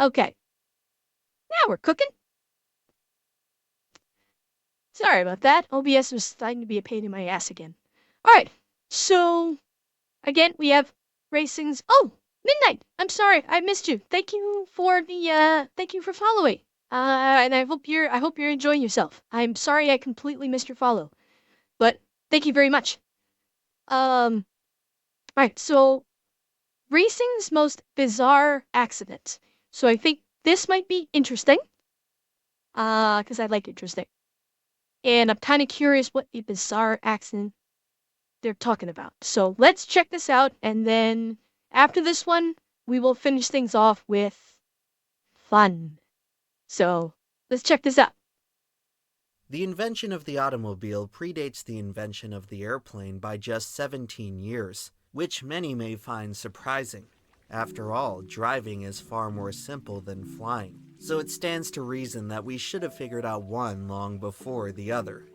Okay, now we're cooking. Sorry about that. OBS was starting to be a pain in my ass again. Alright, so again, we have racings. Oh, Midnight! I'm sorry, I missed you. Thank you for thank you for following. And I hope you're enjoying yourself. I'm sorry I completely missed your follow, but thank you very much. Alright, so racing's most bizarre accident. So I think this might be interesting. Because I like interesting. And I'm kind of curious what a bizarre accident they're talking about. So let's check this out, and then after this one, we will finish things off with fun. So let's check this out. The invention of the automobile predates the invention of the airplane by just 17 years, which many may find surprising. After all, driving is far more simple than flying, so it stands to reason that we should have figured out one long before the other.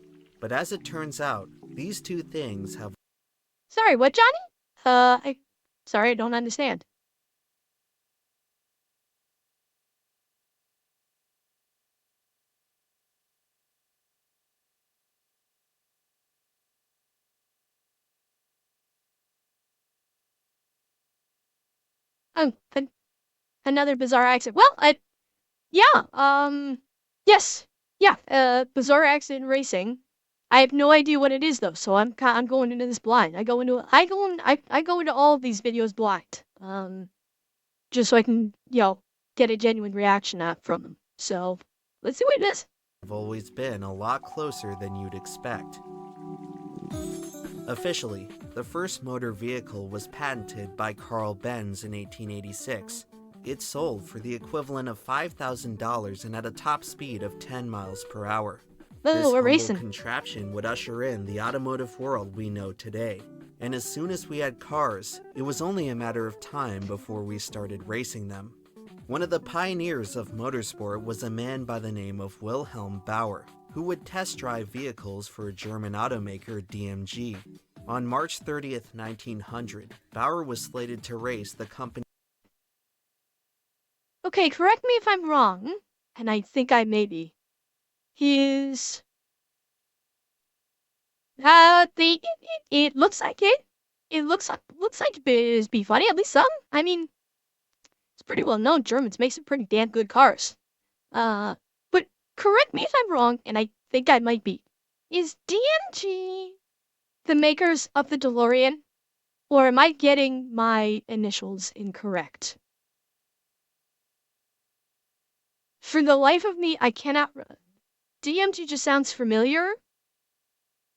But as it turns out, these two things have... Sorry, what, Johnny? Sorry, I don't understand. Oh, another bizarre accident. Well, yeah, yes, yeah, bizarre accident racing. I have no idea what it is though, so I'm going into this blind. I go into all of these videos blind. Just so I can, get a genuine reaction out from them. So, let's see what it is. have always been a lot closer than you'd expect. Officially, the first motor vehicle was patented by Carl Benz in 1886. It sold for the equivalent of $5,000 and at a top speed of 10 miles per hour. This Oh, we're humble racing. contraption would usher in the automotive world we know today. And as soon as we had cars, it was only a matter of time before we started racing them. One of the pioneers of motorsport was a man by the name of Wilhelm Bauer, who would test drive vehicles for German automaker DMG. On March 30th, 1900, Bauer was slated to race the company. Okay, correct me if I'm wrong, and I think I may be. His it looks like it. It looks like it's be funny, at least some. I mean, it's pretty well known Germans make some pretty damn good cars. But correct me if I'm wrong, and I think I might be. Is DMG the makers of the DeLorean? Or am I getting my initials incorrect? For the life of me, I cannot. DMG just sounds familiar,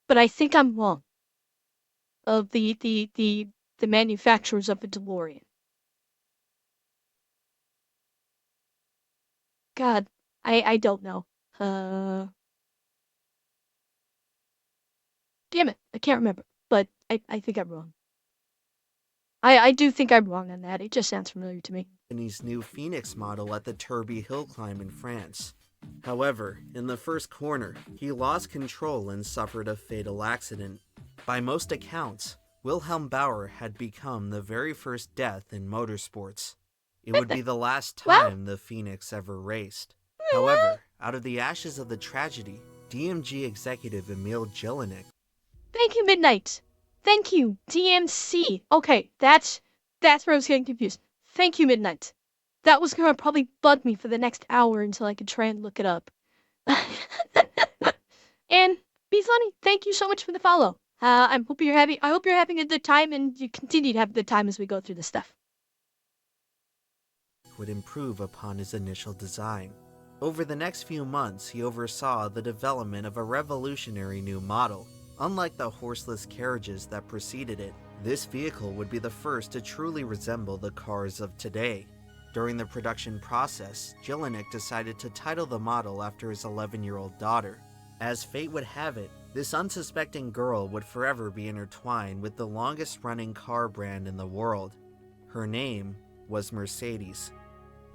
but I think I'm wrong. Of the manufacturers of the DeLorean. God, I don't know. Damn it, I can't remember. But I think I'm wrong. I do think I'm wrong on that. It just sounds familiar to me. Company's new Phoenix model at the Turbie Hill Climb in France. However, in the first corner, he lost control and suffered a fatal accident. By most accounts, Wilhelm Bauer had become the very first death in motorsports. It would be the last time the Phoenix ever raced. However, out of the ashes of the tragedy, DMG executive Emil Jelinek... Thank you, Midnight. Thank you, DMC. Okay, that's where I was getting confused. Thank you, Midnight. That was gonna probably bug me for the next hour until I could try and look it up. And Be Funny, thank you so much for the follow. I hope you're having a good time, and you continue to have a good time as we go through this stuff. would improve upon his initial design. Over the next few months, he oversaw the development of a revolutionary new model. Unlike the horseless carriages that preceded it, this vehicle would be the first to truly resemble the cars of today. During the production process, Jelinek decided to title the model after his 11-year-old daughter. As fate would have it, this unsuspecting girl would forever be intertwined with the longest-running car brand in the world. Her name was Mercedes.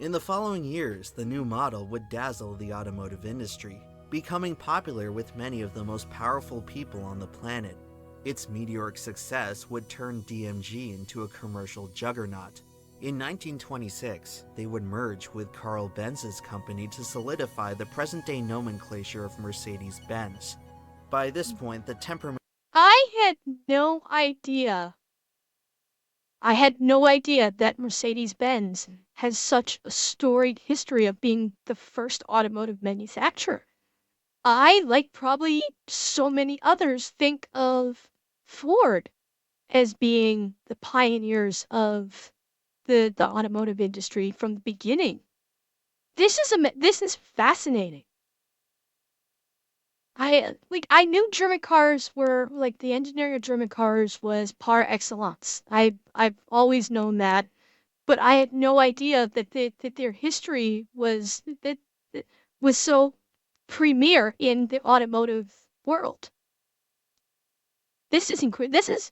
In the following years, the new model would dazzle the automotive industry, becoming popular with many of the most powerful people on the planet. Its meteoric success would turn DMG into a commercial juggernaut. In 1926, they would merge with Carl Benz's company to solidify the present-day nomenclature of Mercedes-Benz. By this point, the temperament I had no idea. I had no idea that Mercedes-Benz has such a storied history of being the first automotive manufacturer. I, like probably so many others, think of Ford as being the pioneers of the automotive industry from the beginning. This is fascinating. I knew German cars were like the engineering of German cars was par excellence. I've always known that, but I had no idea that their history that was so premier in the automotive world. This is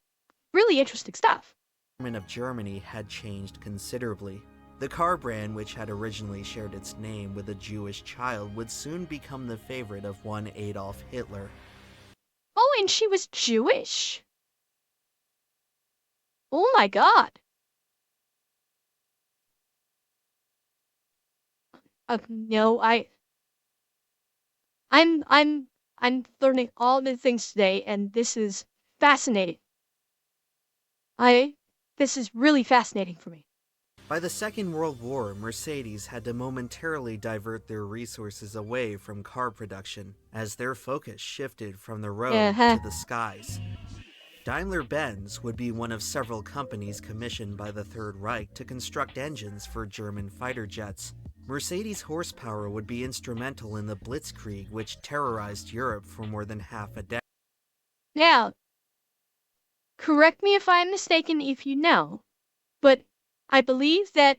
really interesting stuff. of Germany had changed considerably. The car brand, which had originally shared its name with a Jewish child, would soon become the favorite of one Adolf Hitler. Oh, and she was Jewish. Oh my God. No, I'm I'm I'm learning all the things today, and this is fascinating. I this is really fascinating for me. By the Second World War, Mercedes had to momentarily divert their resources away from car production as their focus shifted from the road Uh-huh. to the skies. Daimler-Benz would be one of several companies commissioned by the Third Reich to construct engines for German fighter jets. Mercedes' horsepower would be instrumental in the Blitzkrieg, which terrorized Europe for more than half a decade. Now, correct me if I'm mistaken if you know, but I believe that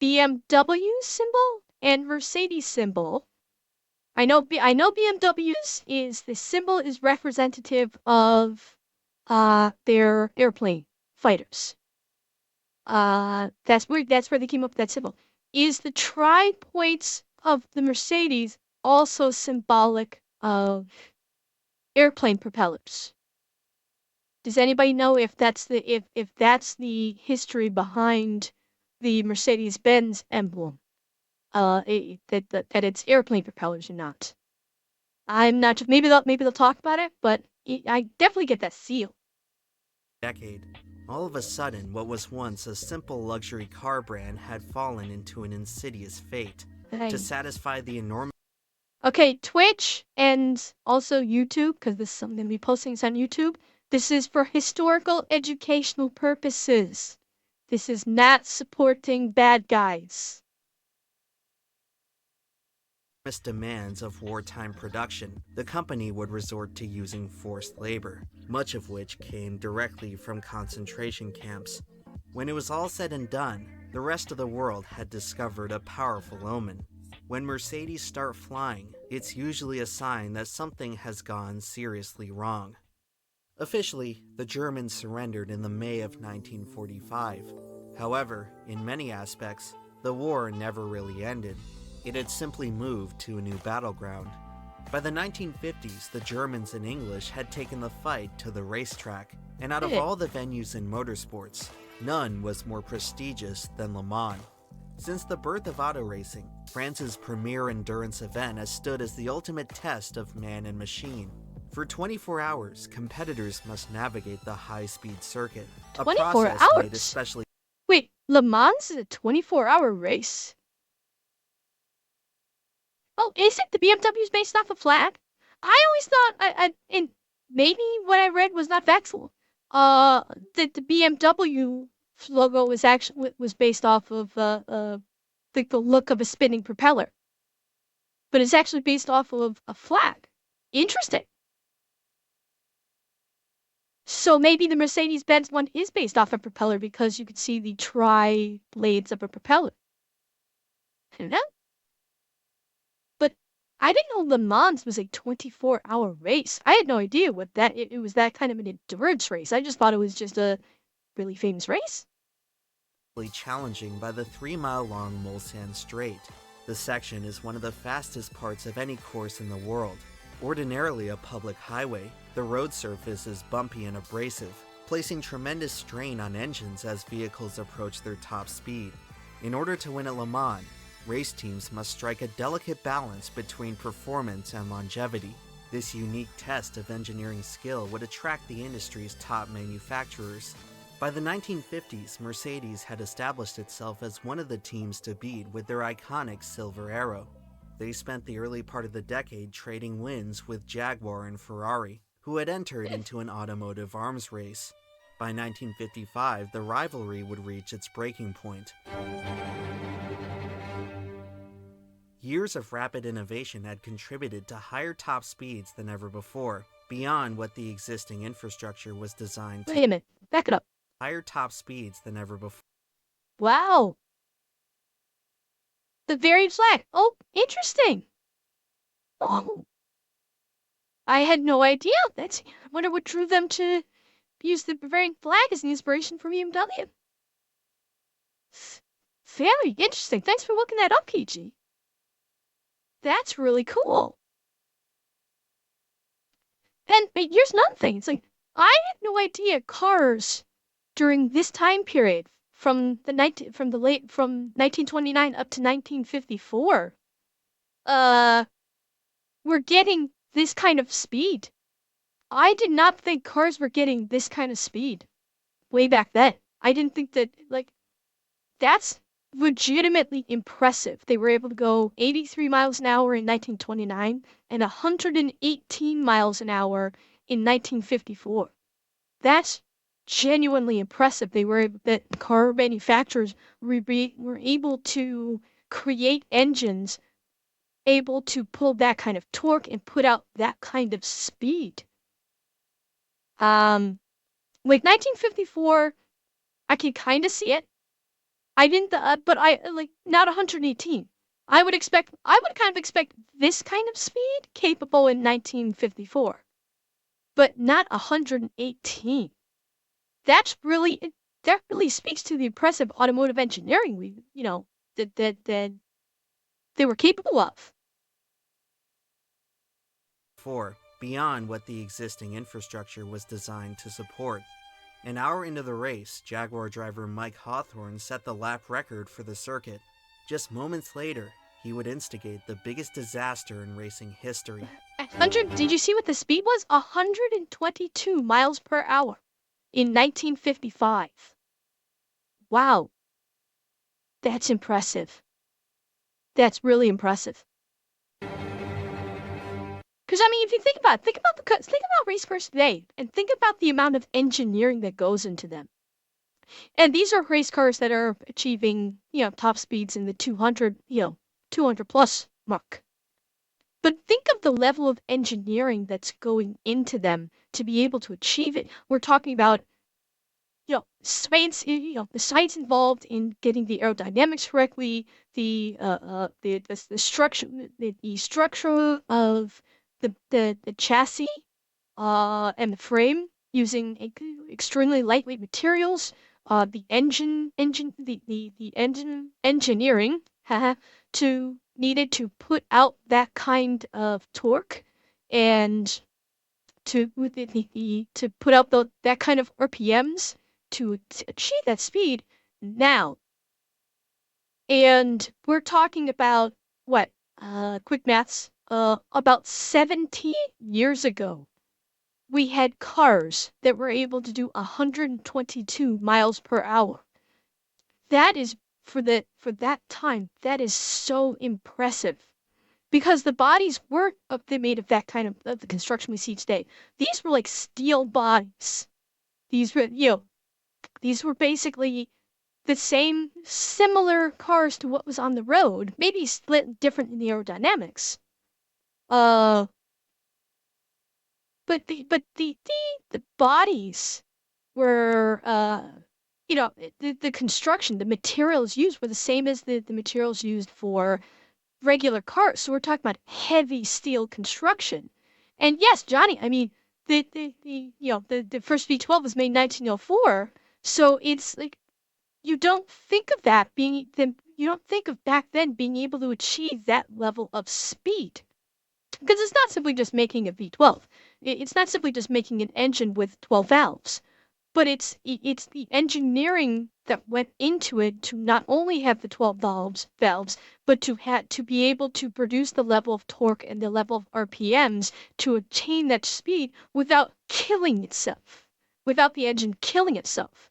BMW symbol and Mercedes symbol. I know BMW's is the symbol is representative of their airplane fighters. That's where they came up with that symbol. Is the tri-points of the Mercedes also symbolic of airplane propellers? Does anybody know if that's the history behind the Mercedes-Benz emblem? That it's airplane propellers or not? I'm not sure. Maybe they'll talk about it, but I definitely get that seal. All of a sudden, what was once a simple luxury car brand had fallen into an insidious fate. To Hey. satisfy the enormous Okay, Twitch and also YouTube, because this is something I'm gonna be posting this on YouTube. This is for historical educational purposes. This is not supporting bad guys. demands of wartime production, the company would resort to using forced labor, much of which came directly from concentration camps. When it was all said and done, the rest of the world had discovered a powerful omen. When Mercedes start flying, it's usually a sign that something has gone seriously wrong. Officially, the Germans surrendered in the May of 1945. However, in many aspects, the war never really ended. It had simply moved to a new battleground. By the 1950s, the Germans and English had taken the fight to the racetrack, and out of all the venues in motorsports, none was more prestigious than Le Mans. Since the birth of auto racing, France's premier endurance event has stood as the ultimate test of man and machine. For 24 hours, competitors must navigate the high-speed circuit, a 24 process made hours? especially Wait, Le Mans is a 24-hour race? Oh, is it? The BMW is based off a flag? I always thought, and maybe what I read was not factual. That the BMW logo was based off of the look of a spinning propeller, but it's actually based off of a flag. Interesting. So maybe the Mercedes-Benz one is based off a propeller because you could see the tri-blades of a propeller. I don't know. But I didn't know Le Mans was a 24-hour race. I had no idea it was that kind of an endurance race. I just thought it was just a really famous race. challenging by the 3-mile-long Mulsanne Strait. The section is one of the fastest parts of any course in the world. Ordinarily a public highway, the road surface is bumpy and abrasive. placing tremendous strain on engines as vehicles approach their top speed. In order to win at Le Mans, race teams must strike a delicate balance between performance and longevity. This unique test of engineering skill would attract the industry's top manufacturers. By the 1950s, Mercedes had established itself as one of the teams to beat with their iconic Silver Arrow. They spent the early part of the decade trading wins with Jaguar and Ferrari, who had entered into an automotive arms race. By 1955, the rivalry would reach its breaking point. Years of rapid innovation had contributed to higher top speeds than ever before, beyond what the existing infrastructure was designed to. Wait a minute. Back it up. Higher top speeds than ever before. Wow. The varied flag. Oh, interesting. Oh. I had no idea. I wonder what drew them to use the Bavarian flag as an inspiration for BMW. Very interesting. Thanks for looking that up, Kichi. That's really cool. And here's another thing. It's like, I had no idea cars during this time period from 1929 up to 1954 were getting this kind of speed. I did not think cars were getting this kind of speed way back then. I didn't think that, like, that's legitimately impressive. They were able to go 83 miles an hour in 1929 and 118 miles an hour in 1954. That's genuinely impressive. That car manufacturers were able to create engines able to pull that kind of torque and put out that kind of speed. Like 1954, I can kind of see it. I didn't, but I like not 118. I would kind of expect this kind of speed capable in 1954, but not 118. That really speaks to the impressive automotive engineering that they were capable of. Beyond what the existing infrastructure was designed to support. An hour into the race, Jaguar driver Mike Hawthorne set the lap record for the circuit. Just moments later, he would instigate the biggest disaster in racing history. Did you see what the speed was? 122 miles per hour in 1955. Wow. That's impressive. That's really impressive. Because I mean, if you think about race cars today, and think about the amount of engineering that goes into them. And these are race cars that are achieving, top speeds in the 200 plus mark. But think of the level of engineering that's going into them to be able to achieve it. We're talking about, science, the science involved in getting the aerodynamics correctly, the structure, the structure of the chassis and the frame using extremely lightweight materials, the engine engineering needed to put out that kind of torque and to put out that kind of RPMs to achieve that speed now. And we're talking about what? Quick maths. About 70 years ago, we had cars that were able to do 122 miles per hour. That is, for that time, that is so impressive. Because the bodies weren't made of that kind of the construction we see today. These were like steel bodies. These were basically the same, similar cars to what was on the road, maybe split different in the aerodynamics. But the bodies were, the construction, the materials used were the same as the materials used for regular cars. So we're talking about heavy steel construction. And yes, Johnny, I mean, the first V12 was made in 1904. So it's like, you don't think of back then being able to achieve that level of speed. Because it's not simply just making a V12. It's not simply just making an engine with 12 valves. but it's the engineering that went into it to not only have the 12 valves, but to be able to produce the level of torque and the level of RPMs to attain that speed without killing itself, without the engine killing itself.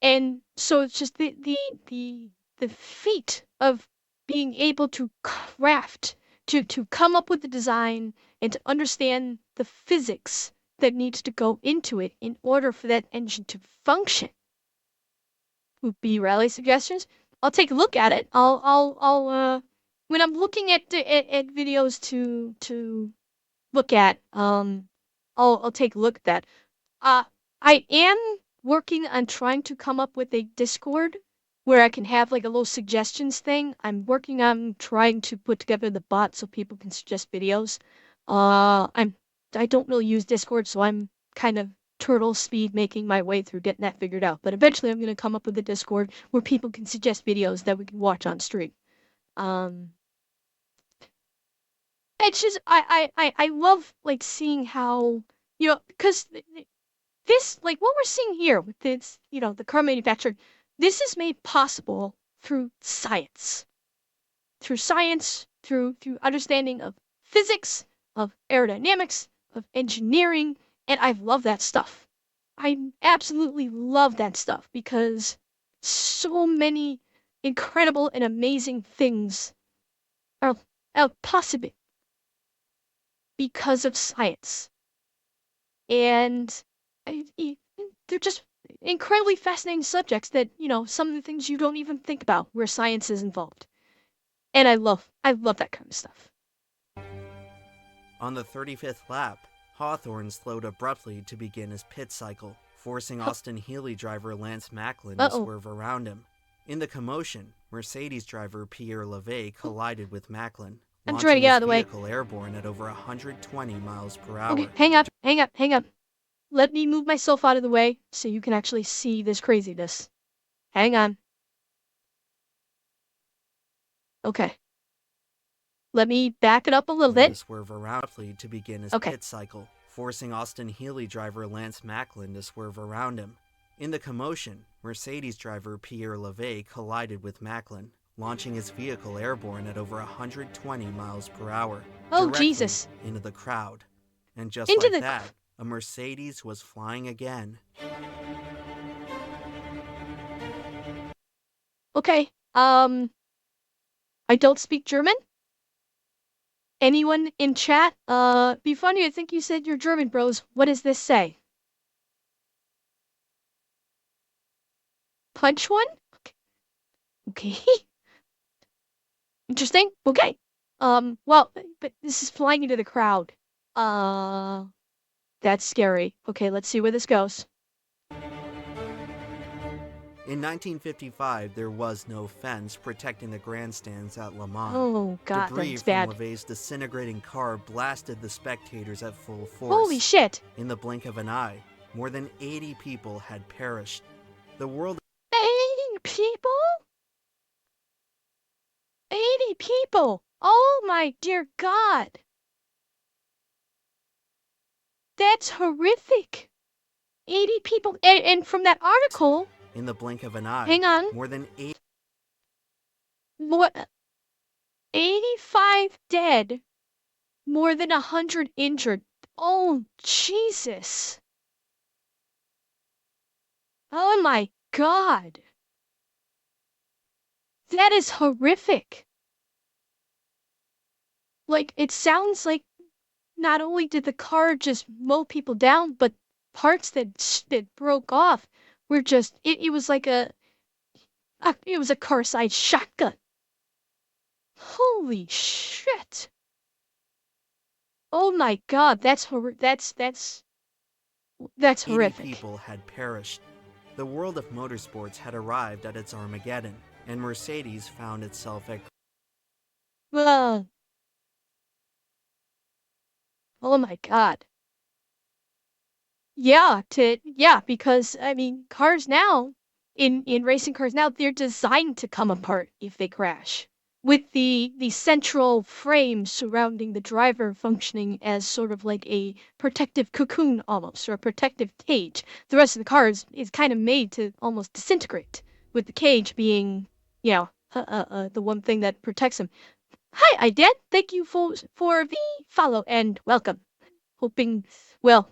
And so it's just the feat of being able to craft, to come up with the design and to understand the physics that needs to go into it in order for that engine to function would be rally suggestions. I'll take a look at it. I'll when I'm looking at videos to look at, I'll take a look at that. Uh, I am working on trying to come up with a Discord where I can have like a little suggestions thing. I'm working on trying to put together the bot so people can suggest videos. I don't really use Discord, so I'm kind of turtle speed making my way through getting that figured out. But eventually I'm gonna come up with a Discord where people can suggest videos that we can watch on stream. Um, it's just I love like seeing how because this, like what we're seeing here with this, the car manufacturer, this is made possible through science, through understanding of physics, of aerodynamics, of engineering, and I love that stuff. I absolutely love that stuff because so many incredible and amazing things are, are possible because of science. And they're just incredibly fascinating subjects that, some of the things you don't even think about where science is involved. And I love that kind of stuff. On the 35th lap, Hawthorne slowed abruptly to begin his pit cycle, forcing Austin Healey driver Lance Macklin to swerve around him. In the commotion, Mercedes driver Pierre Levay collided with Macklin, I'm trying to launching get out his of the way. vehicle airborne at over 120 miles per hour. Okay, hang up. Let me move myself out of the way so you can actually see this craziness. Hang on. Okay. Let me back it up a little bit. To swerve abruptly to begin his Okay. pit cycle, forcing Austin Healey driver Lance Macklin to swerve around him. In the commotion, Mercedes driver Pierre Levay collided with Macklin, launching his vehicle airborne at over 120 miles per hour. Oh, directly Jesus. into the crowd. And just Into like the that, a Mercedes was flying again. Okay. I don't speak German. Anyone in chat? Be funny, I think you said you're German, bros. What does this say? Punch one? Okay. Interesting. Okay. Well, but this is flying into the crowd. That's scary. Okay, let's see where this goes. In 1955, there was no fence protecting the grandstands at Le Mans. Oh, God, Debris that's from bad. Levay's disintegrating car blasted the spectators at full force. Holy shit. In the blink of an eye, more than 80 people had perished. The world 80 people? 80 people! Oh my dear God! That's horrific! 80 people, and from that article, in the blink of an eye, hang on, more than 80 what, 85 dead, more than 100 injured. Oh, Jesus! Oh my God! That is horrific! Like, it sounds like not only did the car just mow people down, but parts that broke off were just it was like it was a car-sized shotgun. Holy shit! Oh my God, that's 80 horrific. people had perished. The world of motorsports had arrived at its Armageddon, and Mercedes found itself at Ugh. Oh my God. Yeah, because I mean, cars now in racing cars now, they're designed to come apart if they crash. with the central frame surrounding the driver functioning as sort of like a protective cocoon almost, or a protective cage. The rest of the car is kind of made to almost disintegrate, with the cage being, you know, the one thing that protects him. Hi, Idad. Thank you for the follow and welcome. Hoping, well,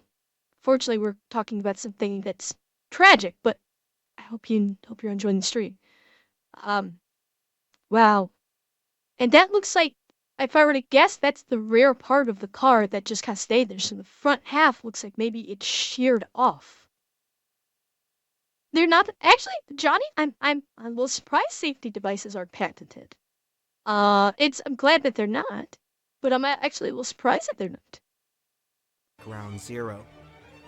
fortunately we're talking about something that's tragic, but I hope you're enjoying the stream. Um, wow. And that looks like, if I were to guess, that's the rear part of the car that just kind of stayed there. So the front half looks like maybe it's sheared off. They're not actually, Johnny. I'm a little surprised safety devices aren't patented. I'm glad that they're not, but I'm actually a little surprised that they're not. Ground Zero.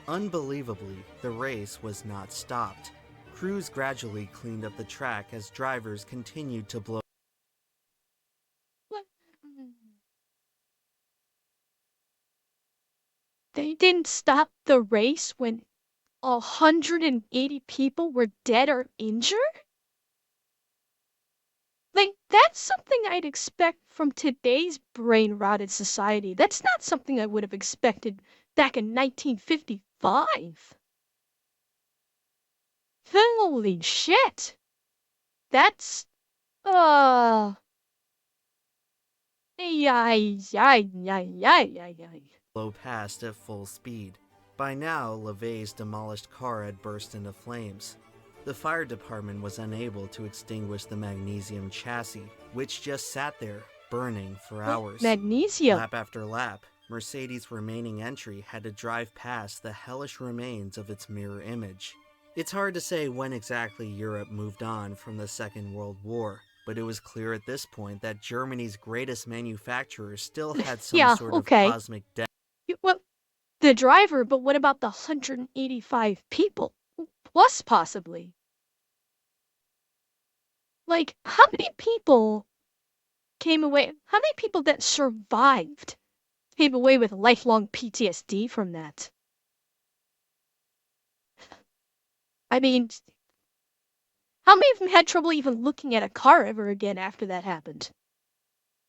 Unbelievably, the race was not stopped. Crews gradually cleaned up the track as drivers continued to blow. What? They didn't stop the race when 180 people were dead or injured? Like, that's something I'd expect from today's brain-rotted society. That's not something I would have expected back in 1955. Holy shit! That's, uh... Yay, yay, yay, yay, yay, yay. Blow past at full speed. By now, LeVay's demolished car had burst into flames. The fire department was unable to extinguish the magnesium chassis, which just sat there, burning for hours. Magnesium? Lap after lap, Mercedes' remaining entry had to drive past the hellish remains of its mirror image. It's hard to say when exactly Europe moved on from the Second World War, but it was clear at this point that Germany's greatest manufacturer still had some Yeah, sort of okay. cosmic death. Well, the driver, but what about the 185 people? Plus, possibly. Like, how many people came away? How many people that survived came away with lifelong PTSD from that? I mean, how many of them had trouble even looking at a car ever again after that happened?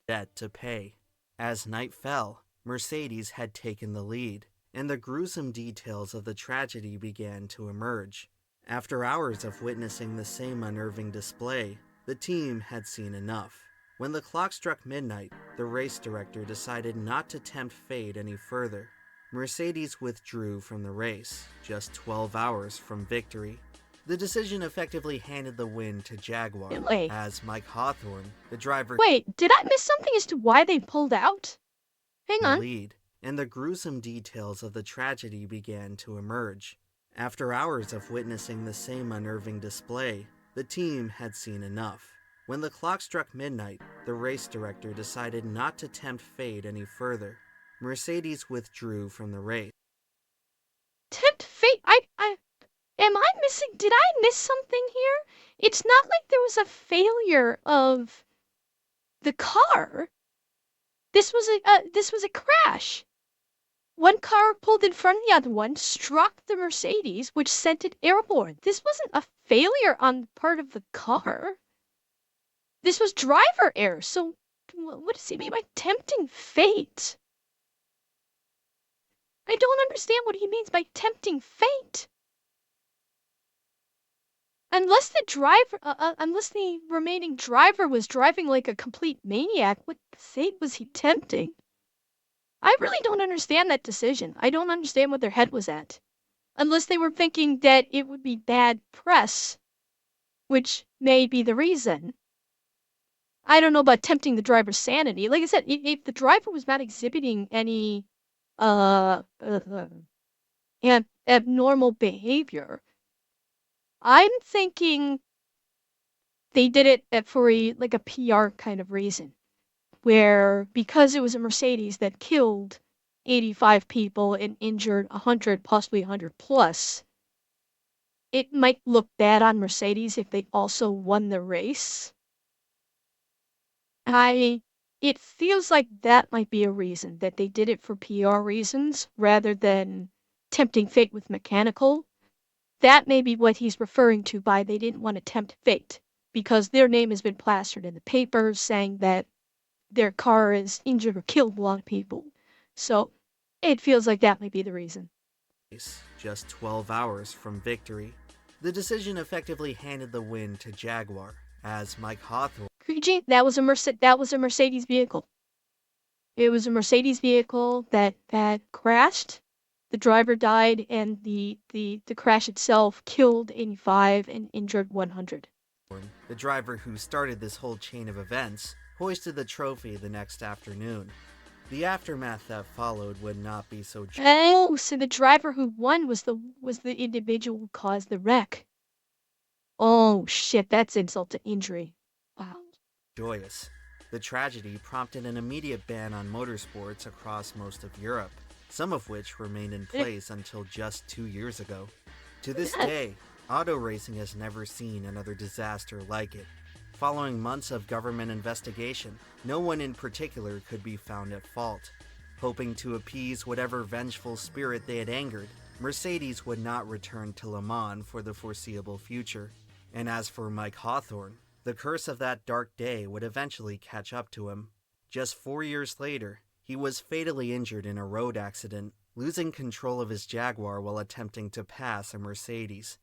Debt to pay. As night fell, Mercedes had taken the lead, and the gruesome details of the tragedy began to emerge. After hours of witnessing the same unnerving display, the team had seen enough. When the clock struck midnight, the race director decided not to tempt fate any further. Mercedes withdrew from the race, just 12 hours from victory. The decision effectively handed the win to Jaguar, Wait, as Mike Hawthorne, the driver, wait, did I miss something as to why they pulled out? Hang the on. lead, and the gruesome details of the tragedy began to emerge. After hours of witnessing the same unnerving display, the team had seen enough. When the clock struck midnight, the race director decided not to tempt fate any further. Mercedes withdrew from the race. Tempt fate. Am I missing? Did I miss something here? It's not like there was a failure of the car. This was a crash. One car pulled in front of the other one, struck the Mercedes, which sent it airborne. This wasn't a failure on the part of the car. This was driver error. So, what does he mean by tempting fate? I don't understand what he means by tempting fate. Unless unless the remaining driver was driving like a complete maniac, what fate was he tempting? I really don't understand that decision. I don't understand what their head was at. Unless they were thinking that it would be bad press, which may be the reason. I don't know about tempting the driver's sanity. Like I said, if the driver was not exhibiting any uh, uh abnormal behavior, I'm thinking they did it for like a PR kind of reason, where because it was a Mercedes that killed 85 people and injured 100, possibly 100 plus, it might look bad on Mercedes if they also won the race. It feels like that might be a reason that they did it for PR reasons rather than tempting fate with mechanical. That may be what he's referring to by they didn't want to tempt fate because their name has been plastered in the papers saying that their car has injured or killed a lot of people. So it feels like that might be the reason. Just 12 hours from victory. The decision effectively handed the win to Jaguar, as Mike Hawthorne Creegee, that was a Mercedes vehicle. It was a Mercedes vehicle that crashed. The driver died, and the crash itself killed 85 and injured 100. the driver who started this whole chain of events, hoisted the trophy the next afternoon. The aftermath that followed would not be so Oh, so the driver who won was the individual who caused the wreck. Oh shit, that's insult to injury. Wow. joyous. The tragedy prompted an immediate ban on motorsports across most of Europe, some of which remained in place until just 2 years ago. To this day, auto racing has never seen another disaster like it. Following months of government investigation, no one in particular could be found at fault. Hoping to appease whatever vengeful spirit they had angered, Mercedes would not return to Le Mans for the foreseeable future. And as for Mike Hawthorne, the curse of that dark day would eventually catch up to him. Just 4 years later, he was fatally injured in a road accident, losing control of his Jaguar while attempting to pass a Mercedes.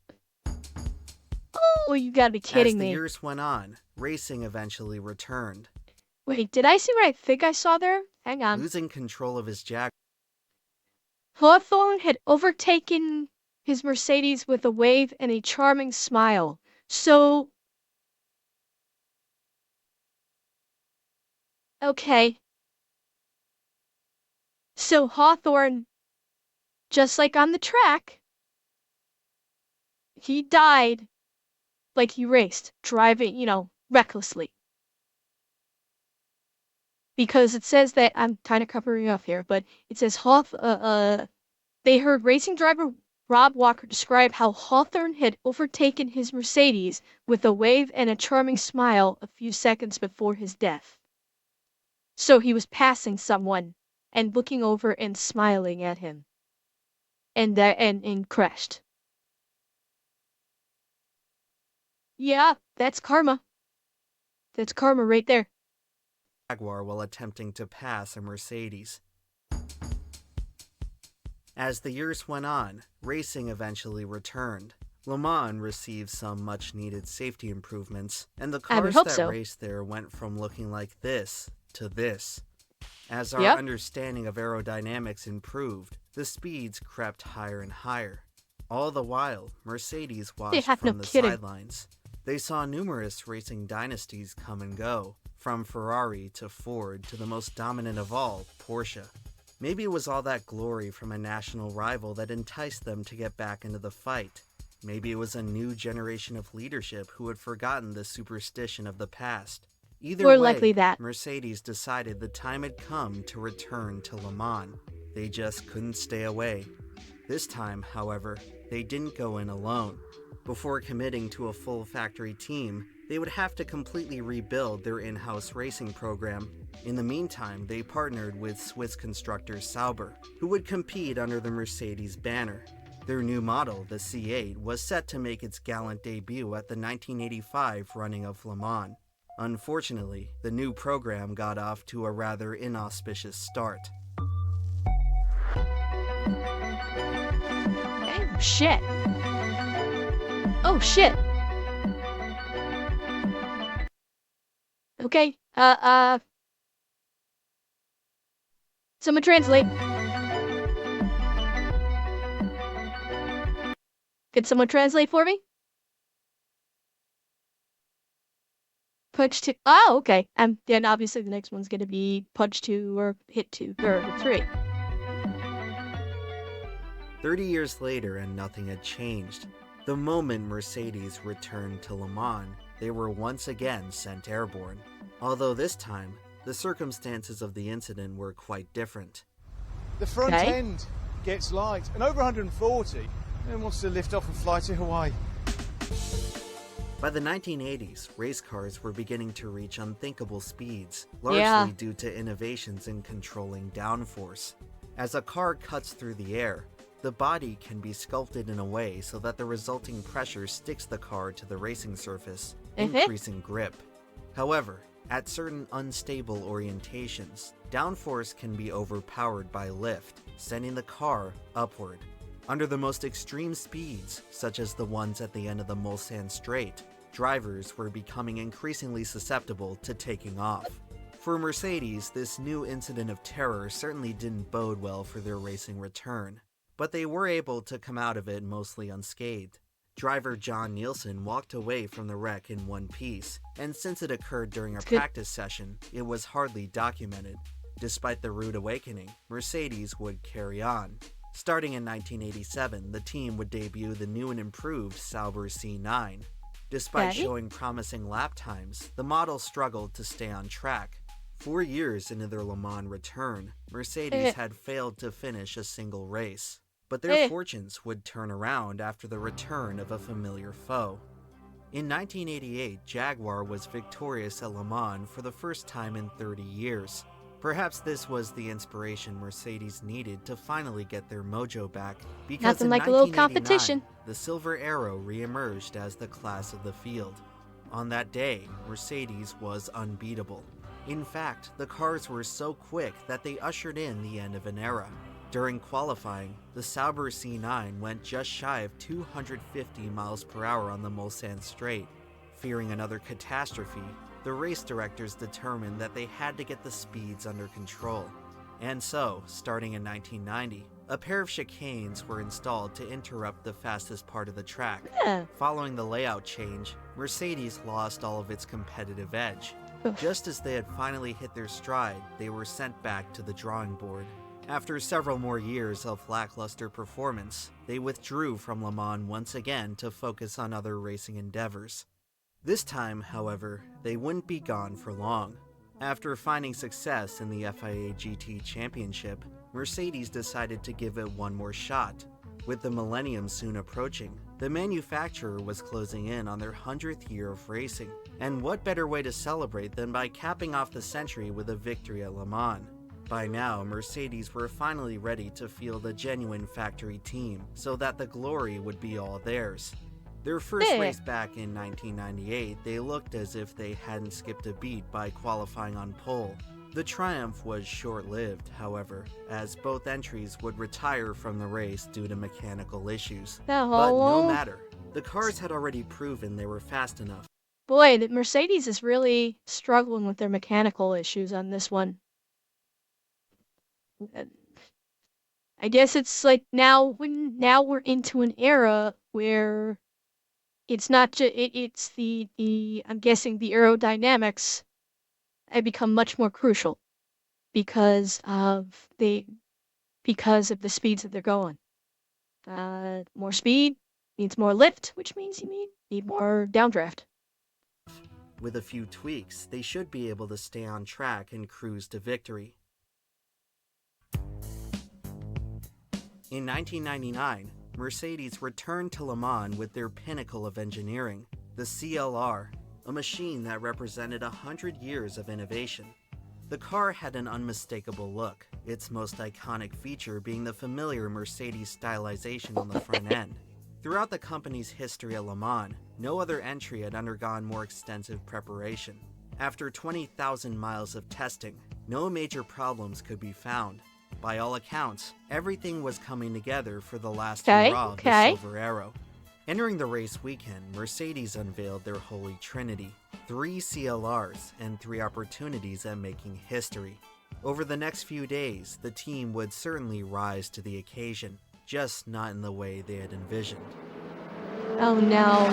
Oh, you gotta be kidding As the me. years went on, racing eventually returned. Wait, did I see what I think I saw there? Hang on. Losing control of his Jaguar. Hawthorne had overtaken his Mercedes with a wave and a charming smile. So, okay. So Hawthorne, just like on the track, he died like he raced, driving, recklessly. Because it says that, I'm kind of covering up here, but it says they heard racing driver Rob Walker describe how Hawthorne had overtaken his Mercedes with a wave and a charming smile a few seconds before his death. So he was passing someone and looking over and smiling at him, and crashed. Yeah, that's karma. That's karma right there. While attempting to pass a Mercedes. As the years went on, racing eventually returned. Le Mans received some much-needed safety improvements, and the I would cars hope that so. raced there went from looking like this to this. As our Yep. understanding of aerodynamics improved, the speeds crept higher and higher. All the while, Mercedes watched have no from the kidding. sidelines. They saw numerous racing dynasties come and go, from Ferrari to Ford to the most dominant of all, Porsche. Maybe it was all that glory from a national rival that enticed them to get back into the fight. Maybe it was a new generation of leadership who had forgotten the superstition of the past. Either More way, likely that. Mercedes decided the time had come to return to Le Mans. They just couldn't stay away. This time, however, they didn't go in alone. Before committing to a full factory team, they would have to completely rebuild their in-house racing program. In the meantime, they partnered with Swiss constructor Sauber, who would compete under the Mercedes banner. Their new model, the C8, was set to make its gallant debut at the 1985 running of Le Mans. Unfortunately, the new program got off to a rather inauspicious start. Oh, shit. Oh, shit. Okay, someone translate. Could someone translate for me? Punch 2. Oh, okay. Then obviously the next one's gonna be punch 2 or hit 2 or 3. 30 years later, and nothing had changed. The moment Mercedes returned to Le Mans, they were once again sent airborne. Although this time, the circumstances of the incident were quite different. The front Okay. end gets light, and over 140, and wants to lift off and fly to Hawaii. By the 1980s, race cars were beginning to reach unthinkable speeds, largely Yeah. due to innovations in controlling downforce. As a car cuts through the air, the body can be sculpted in a way so that the resulting pressure sticks the car to the racing surface. increasing grip. However, at certain unstable orientations, downforce can be overpowered by lift, sending the car upward. Under the most extreme speeds, such as the ones at the end of the Mulsanne Strait, drivers were becoming increasingly susceptible to taking off. For Mercedes, this new incident of terror certainly didn't bode well for their racing return, but they were able to come out of it mostly unscathed. Driver John Nielsen walked away from the wreck in one piece, and since it occurred during a practice session, it was hardly documented. Despite the rude awakening, Mercedes would carry on. Starting in 1987, the team would debut the new and improved Sauber C9. Despite showing promising lap times, the model struggled to stay on track. 4 years into their Le Mans return, Mercedes had failed to finish a single race. But their fortunes would turn around after the return of a familiar foe. In 1988, Jaguar was victorious at Le Mans for the first time in 30 years. Perhaps this was the inspiration Mercedes needed to finally get their mojo back, because Nothing in like a little 1989, competition. the Silver Arrow re-emerged as the class of the field. On that day, Mercedes was unbeatable. In fact, the cars were so quick that they ushered in the end of an era. During qualifying, the Sauber C9 went just shy of 250 miles per hour on the Mulsanne Strait. Fearing another catastrophe, the race directors determined that they had to get the speeds under control. And so, starting in 1990, a pair of chicanes were installed to interrupt the fastest part of the track. Following the layout change, Mercedes lost all of its competitive edge. Just as they had finally hit their stride, they were sent back to the drawing board. After several more years of lackluster performance, they withdrew from Le Mans once again to focus on other racing endeavors. This time, however, they wouldn't be gone for long. After finding success in the FIA GT Championship, Mercedes decided to give it one more shot. With the millennium soon approaching, the manufacturer was closing in on their 100th year of racing, and what better way to celebrate than by capping off the century with a victory at Le Mans? By now, Mercedes were finally ready to field a genuine factory team, so that the glory would be all theirs. Their first race back in 1998, they looked as if they hadn't skipped a beat by qualifying on pole. The triumph was short-lived, however, as both entries would retire from the race due to mechanical issues. But no matter, the cars had already proven they were fast enough. Boy, the Mercedes is really struggling with their mechanical issues on this one. I guess it's like now we're into an era where it's not just it's the I'm guessing the aerodynamics have become much more crucial because of the speeds that they're going. More speed means more lift, which means you need more downdraft. With a few tweaks, they should be able to stay on track and cruise to victory. In 1999, Mercedes returned to Le Mans with their pinnacle of engineering, the CLR, a machine that represented 100 years of innovation. The car had an unmistakable look, its most iconic feature being the familiar Mercedes stylization on the front end. Throughout the company's history at Le Mans, no other entry had undergone more extensive preparation. After 20,000 miles of testing, no major problems could be found. By all accounts, everything was coming together for the last hurrah of the Silver Arrow. Entering the race weekend, Mercedes unveiled their holy trinity, 3 CLRs and 3 opportunities at making history. Over the next few days, the team would certainly rise to the occasion, just not in the way they had envisioned. Oh no.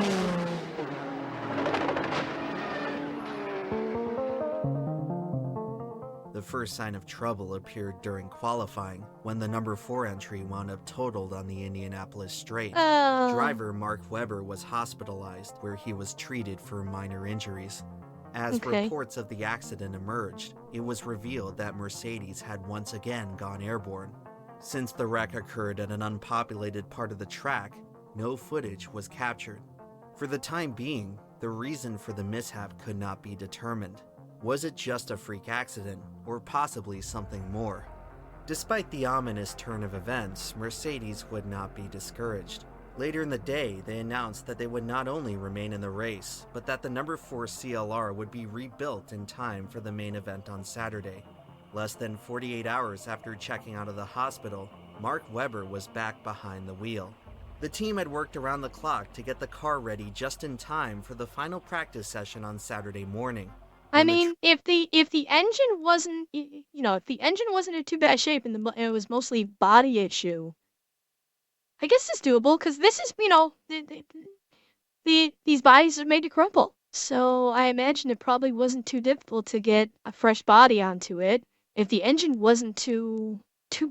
The first sign of trouble appeared during qualifying, when the number 4 entry wound up totaled on the Indianapolis Straight. Driver Mark Webber was hospitalized, where he was treated for minor injuries. As reports of the accident emerged, it was revealed that Mercedes had once again gone airborne. Since the wreck occurred at an unpopulated part of the track, no footage was captured. For the time being, the reason for the mishap could not be determined. Was it just a freak accident, or possibly something more? Despite the ominous turn of events, Mercedes would not be discouraged. Later in the day, they announced that they would not only remain in the race, but that the number 4 CLR would be rebuilt in time for the main event on Saturday. Less than 48 hours after checking out of the hospital, Mark Webber was back behind the wheel. The team had worked around the clock to get the car ready just in time for the final practice session on Saturday morning. I mean, if the engine wasn't, if the engine wasn't in too bad shape and it was mostly body issue, I guess it's doable because this is, these bodies are made to crumple. So I imagine it probably wasn't too difficult to get a fresh body onto it. If the engine wasn't too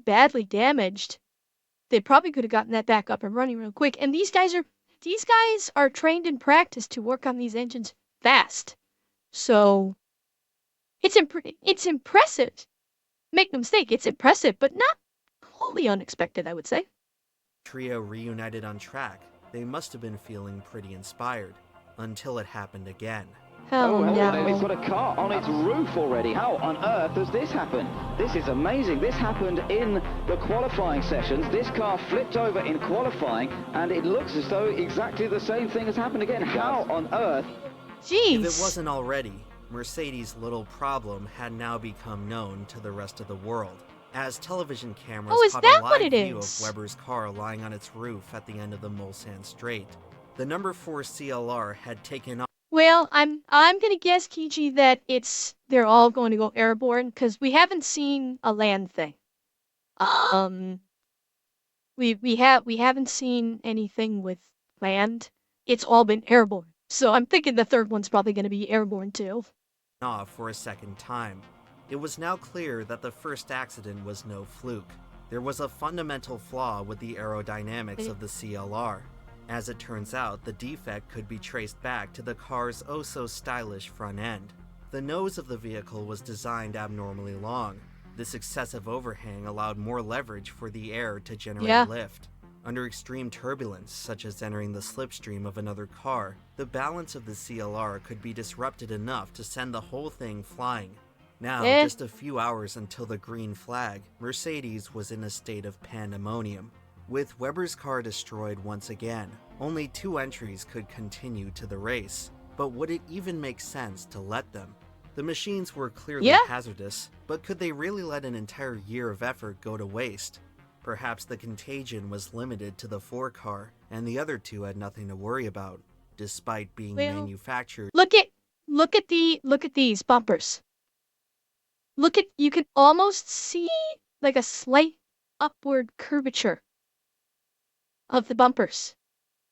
badly damaged, they probably could have gotten that back up and running real quick. And these guys are trained in practice to work on these engines fast. So it's impressive. Make no mistake, it's impressive, but not wholly unexpected, I would say. Trio reunited on track. They must have been feeling pretty inspired, until it happened again. Oh no. It's got a car on its roof already. How on earth has this happened? This is amazing. This happened in the qualifying sessions. This car flipped over in qualifying, and it looks as though exactly the same thing has happened again. How on earth? Jeez. If it wasn't already, Mercedes' little problem had now become known to the rest of the world, as television cameras caught a live view of Webber's car lying on its roof at the end of the Mulsanne Strait. The number 4 CLR had taken off. Well, I'm gonna guess, Kiji, that they're all going to go airborne because we haven't seen a land thing. We haven't seen anything with land. It's all been airborne. So I'm thinking the third one's probably gonna be airborne too. Off for a second time. It was now clear that the first accident was no fluke. There was a fundamental flaw with the aerodynamics of the CLR. As it turns out, the defect could be traced back to the car's oh-so-stylish front end. The nose of the vehicle was designed abnormally long. This excessive overhang allowed more leverage for the air to generate lift. Under extreme turbulence, such as entering the slipstream of another car, the balance of the CLR could be disrupted enough to send the whole thing flying. Now, just a few hours until the green flag, Mercedes was in a state of pandemonium. With Webber's car destroyed once again, only 2 entries could continue to the race. But would it even make sense to let them? The machines were clearly hazardous, but could they really let an entire year of effort go to waste? Perhaps the contagion was limited to the 4 car, and the other 2 had nothing to worry about, despite being manufactured. Look at these bumpers. You can almost see like a slight upward curvature of the bumpers.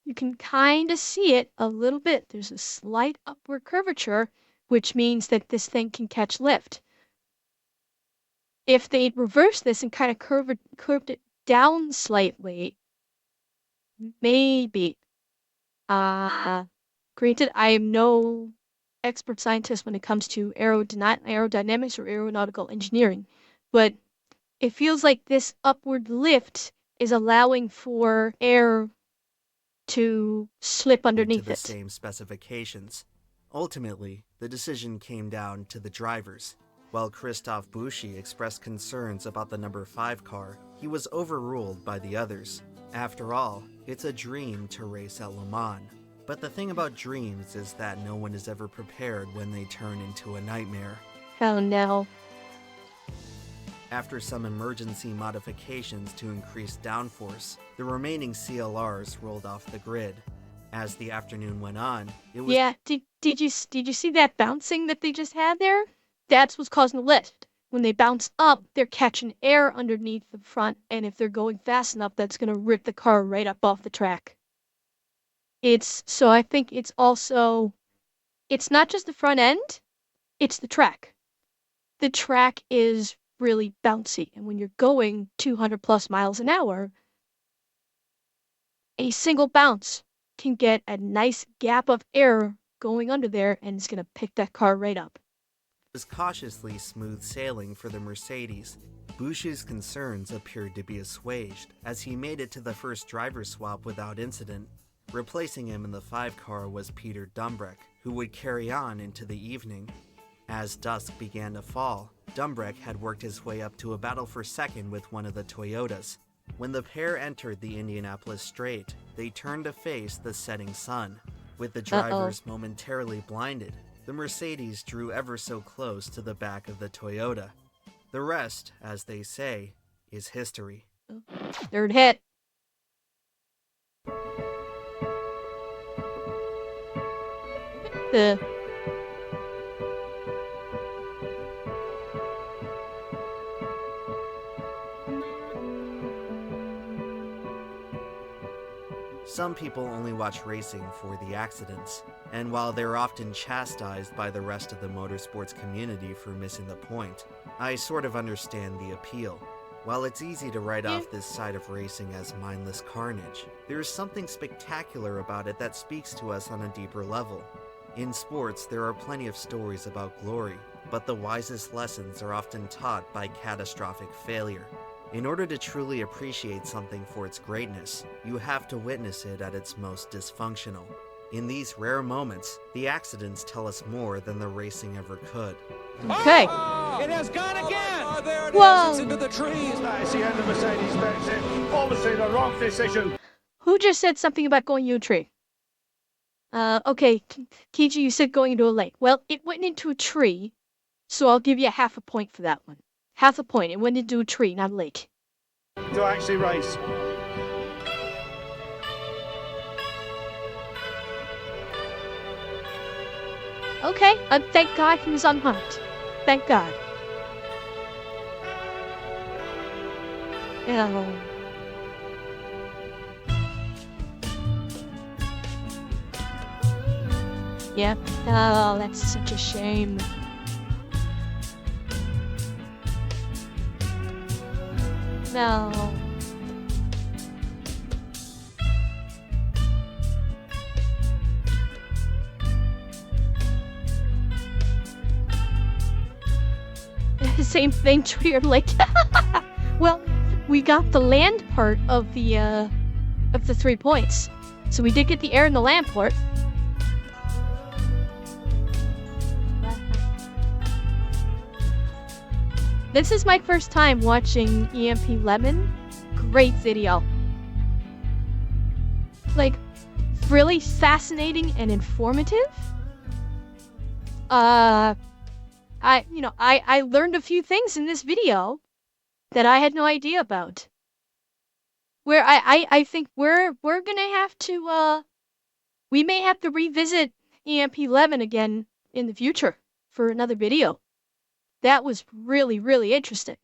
You can kind of see it a little bit. There's a slight upward curvature, which means that this thing can catch lift. If they reverse this and kind of curved it down slightly, maybe. Granted, I am no expert scientist when it comes to aerodynamics or aeronautical engineering, but it feels like this upward lift is allowing for air to slip underneath the same specifications. Ultimately, the decision came down to the drivers. While Christophe Bouchy expressed concerns about the number 5 car, he was overruled by the others. After all, it's a dream to race at Le Mans. But the thing about dreams is that no one is ever prepared when they turn into a nightmare. Oh no. After some emergency modifications to increase downforce, the remaining CLRs rolled off the grid. As the afternoon went on, it was... Yeah, did you see that bouncing that they just had there? That's what's causing the lift. When they bounce up, they're catching air underneath the front, and if they're going fast enough, that's going to rip the car right up off the track. So I think it's not just the front end, it's the track. The track is really bouncy, and when you're going 200 plus miles an hour, a single bounce can get a nice gap of air going under there, and it's going to pick that car right up. It was cautiously smooth sailing for the Mercedes. Bouchy's concerns appeared to be assuaged as he made it to the first driver swap without incident. Replacing him in the 5 car was Peter Dumbreck, who would carry on into the evening. As dusk began to fall, Dumbreck had worked his way up to a battle for second with one of the Toyotas. When the pair entered the Indianapolis Straight, they turned to face the setting sun. With the drivers momentarily blinded, the Mercedes drew ever so close to the back of the Toyota. The rest, as they say, is history. Third hit. The Some people only watch racing for the accidents, and while they're often chastised by the rest of the motorsports community for missing the point, I sort of understand the appeal. While it's easy to write off this side of racing as mindless carnage, there is something spectacular about it that speaks to us on a deeper level. In sports, there are plenty of stories about glory, but the wisest lessons are often taught by catastrophic failure. In order to truly appreciate something for its greatness, you have to witness it at its most dysfunctional. In these rare moments, the accidents tell us more than the racing ever could. Okay. It has gone again! There it Whoa. is, it's into the trees. That's the end of Mercedes exit. Obviously the wrong decision. Who just said something about going into a tree? Okay, Kiji, you said going into a lake. Well, it went into a tree, so I'll give you half a point for that one. Half a point. It went into a tree, not a lake. To actually race. Okay, thank God he was unharmed. Thank God. Oh. Yeah. Oh, that's such a shame. No. Same thing, tree or lake. Well, we got the land part of the 3 points. So we did get the air and the land part. This is my first time watching EmpLemon. Great video. Like, really fascinating and informative. I learned a few things in this video that I had no idea about. Where I think we're gonna have to we may have to revisit EmpLemon again in the future for another video. That was really, really interesting.